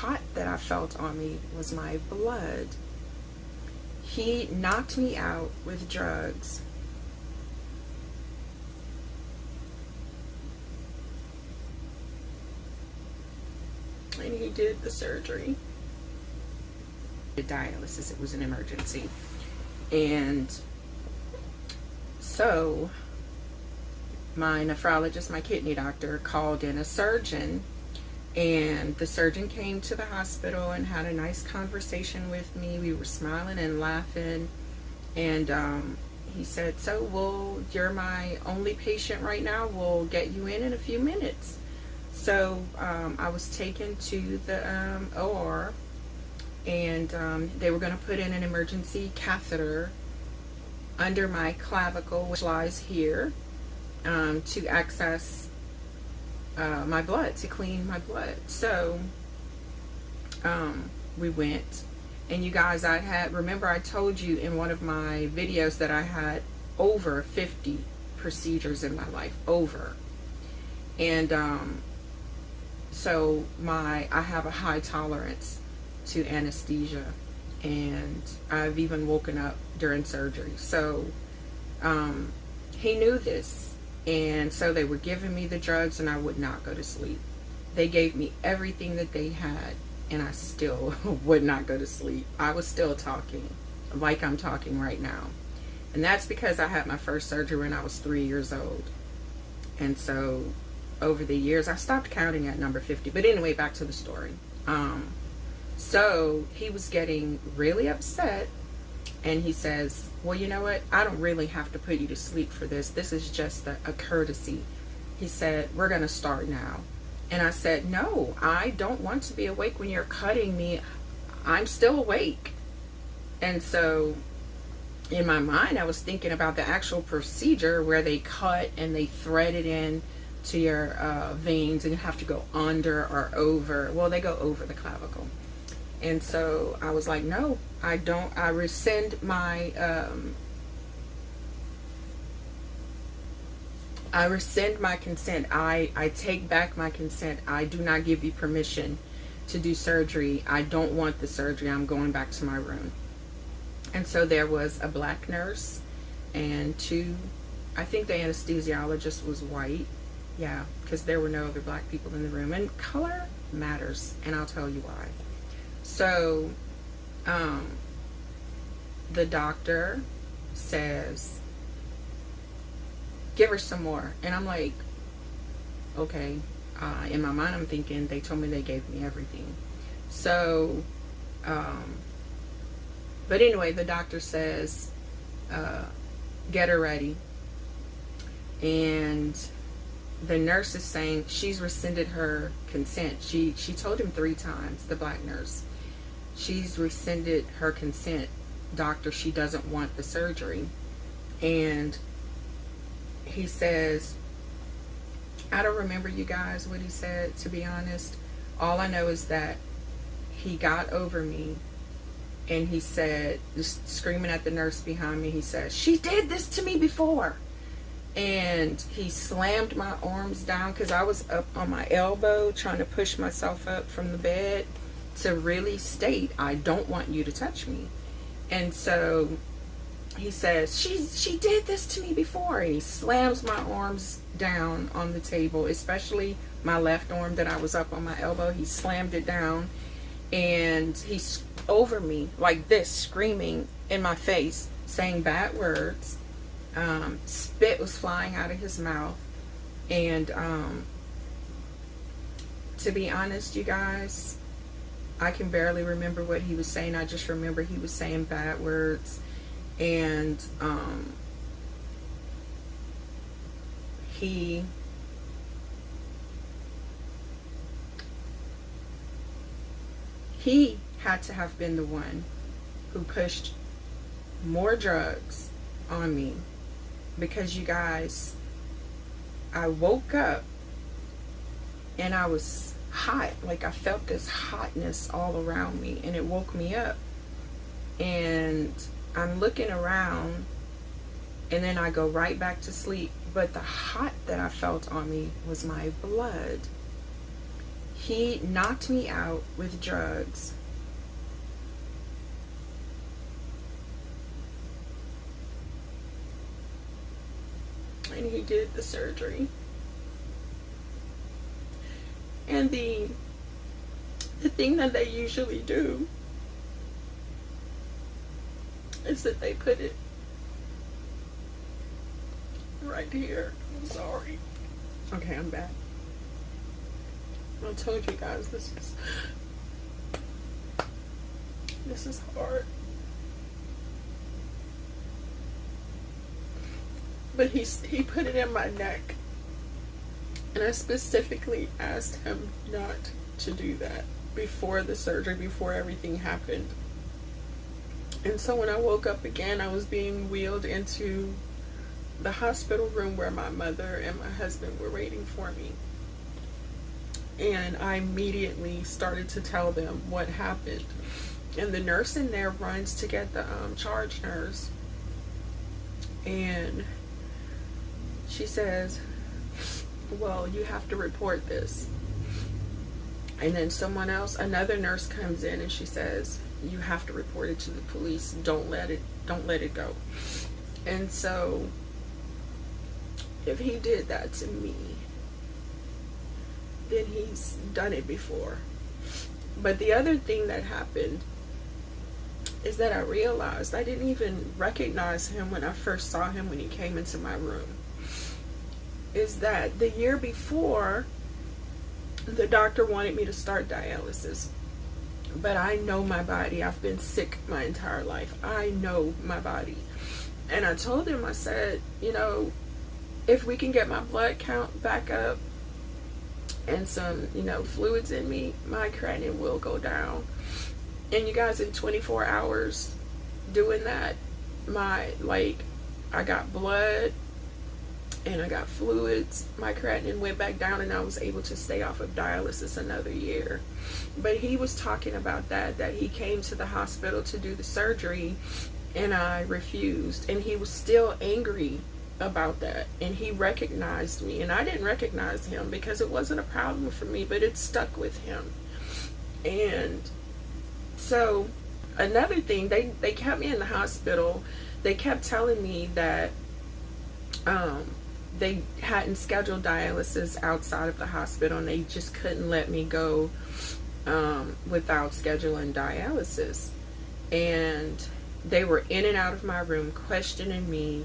hot that I felt on me was my blood. He knocked me out with drugs. And he did the surgery. The dialysis, it was an emergency. And so my nephrologist, my kidney doctor, called in a surgeon, and the surgeon came to the hospital and had a nice conversation with me. We were smiling and laughing, and he said, so, well, you're my only patient right now. We'll get you in a few minutes. So I was taken to the OR, and they were going to put in an emergency catheter under my clavicle, which lies here, to access my blood, to clean my blood. So we went, and you guys, remember I told you in one of my videos that I had over 50 procedures in my life, over. And so I have a high tolerance to anesthesia, and I've even woken up during surgery. So he knew this. And so they were giving me the drugs, and I would not go to sleep. They gave me everything that they had, and I still would not go to sleep. I was still talking like I'm talking right now. And that's because I had my first surgery when I was 3 years old. And so over the years, I stopped counting at number 50. But anyway, back to the story. So he was getting really upset. And he says, well, you know what? I don't really have to put you to sleep for this. This is just a courtesy. He said, we're going to start now. And I said, no, I don't want to be awake when you're cutting me. I'm still awake. And so in my mind, I was thinking about the actual procedure where they cut and they thread it in to your veins, and you have to go under or over. Well, they go over the clavicle. And so I was like, no, I don't. I rescind my consent. I take back my consent. I do not give you permission to do surgery. I don't want the surgery. I'm going back to my room. And so there was a black nurse and two, I think the anesthesiologist was white. Yeah, because there were no other black people in the room. And color matters, and I'll tell you why. So the doctor says, give her some more. And I'm like, okay. In my mind, I'm thinking, they told me they gave me everything. So, but anyway, the doctor says, get her ready. And the nurse is saying she's rescinded her consent. She told him 3 times, the black nurse. She's rescinded her consent, doctor. She doesn't want the surgery. And he says, I don't remember, you guys, what he said, to be honest. All I know is that he got over me, and he said, just screaming at the nurse behind me, he said, she did this to me before. And he slammed my arms down, because I was up on my elbow trying to push myself up from the bed to really state, I don't want you to touch me. And so he says, she did this to me before. And he slams my arms down on the table, especially my left arm that I was up on my elbow. He slammed it down, and he's over me like this, screaming in my face, saying bad words. Spit was flying out of his mouth. And to be honest, you guys, I can barely remember what he was saying. I just remember he was saying bad words. And he had to have been the one who pushed more drugs on me, because you guys, I woke up and I was hot. Like, I felt this hotness all around me, and it woke me up. And I'm looking around, and then I go right back to sleep. But the hot that I felt on me was my blood. He knocked me out with drugs. And he did the surgery. And the thing that they usually do is that they put it right here. I'm sorry. Okay, I'm back. I told you guys this is hard. But he put it in my neck. And I specifically asked him not to do that before the surgery, before everything happened. And so when I woke up again, I was being wheeled into the hospital room where my mother and my husband were waiting for me. And I immediately started to tell them what happened. And the nurse in there runs to get the charge nurse. And she says, well, you have to report this. And then another nurse comes in and she says, you have to report it to the police. Don't let it go. And so if he did that to me, then he's done it before. But the other thing that happened is that I realized I didn't even recognize him when I first saw him when he came into my room. Is that the year before, the doctor wanted me to start dialysis. But I know my body. I've been sick my entire life. I know my body. And I told him, I said, if we can get my blood count back up and some, fluids in me, my creatinine will go down. And you guys, in 24 hours doing that, I got blood and I got fluids. My creatinine went back down and I was able to stay off of dialysis another year. But he was talking about that he came to the hospital to do the surgery and I refused. And he was still angry about that. And he recognized me. And I didn't recognize him because it wasn't a problem for me, but it stuck with him. And so another thing, they kept me in the hospital. They kept telling me that they hadn't scheduled dialysis outside of the hospital and they just couldn't let me go without scheduling dialysis. And they were in and out of my room questioning me.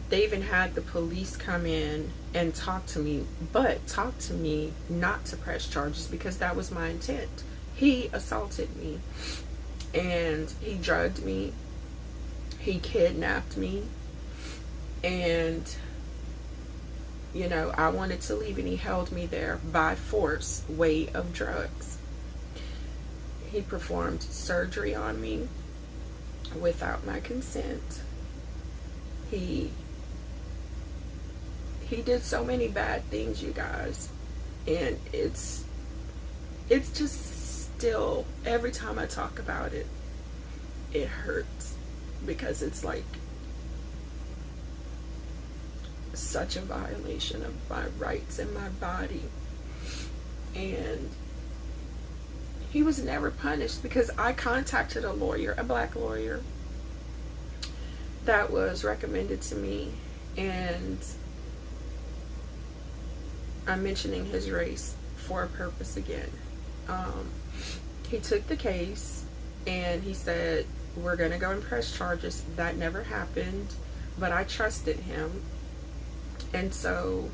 They even had the police come in and talk to me, but talk to me not to press charges because that was my intent. He assaulted me and he drugged me. He kidnapped me. And I wanted to leave and he held me there by force, weight of drugs. He performed surgery on me without my consent. He did so many bad things, you guys. And it's just still, every time I talk about it, it hurts because it's like such a violation of my rights and my body. And he was never punished because I contacted a lawyer, a black lawyer that was recommended to me, and I'm mentioning his race for a purpose again. He took the case and he said, we're gonna go and press charges. That never happened, but I trusted him. And so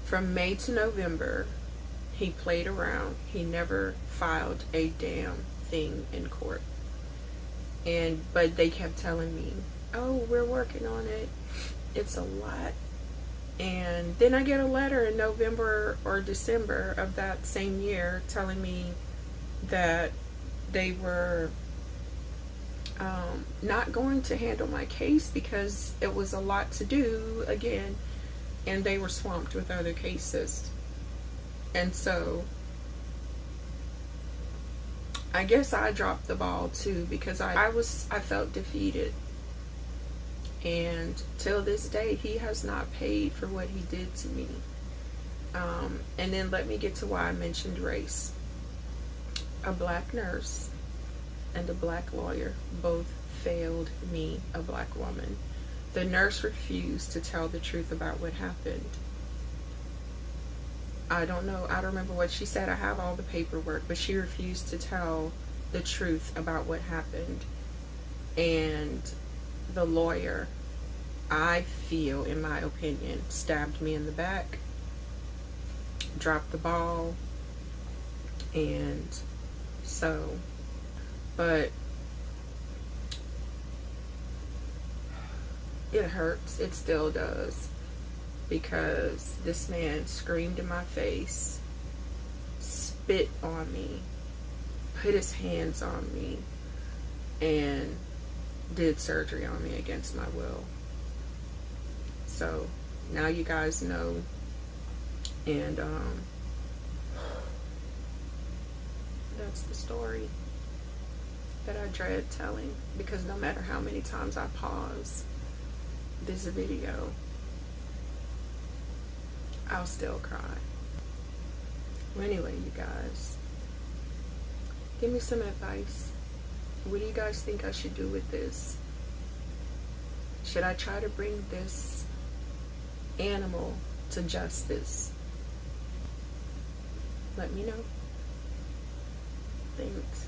from May to November, he played around. He never filed a damn thing in court. But they kept telling me, oh, we're working on it. It's a lot. And then I get a letter in November or December of that same year telling me that they were not going to handle my case because it was a lot to do again, and they were swamped with other cases. And so I guess I dropped the ball too because I felt defeated. And till this day, he has not paid for what he did to me. And then let me get to why I mentioned race. A black nurse and a black lawyer both failed me, a black woman. The nurse refused to tell the truth about what happened. I don't know, I don't remember what she said. I have all the paperwork, but she refused to tell the truth about what happened. And the lawyer, I feel, in my opinion, stabbed me in the back, dropped the ball, and so, but it hurts. It still does, because this man screamed in my face, spit on me, put his hands on me, and did surgery on me against my will. So now you guys know. And that's the story that I dread telling, because no matter how many times I pause this video, I'll still cry. Well, anyway, you guys, give me some advice. What do you guys think I should do with this? Should I try to bring this animal to justice? Let me know. Thanks.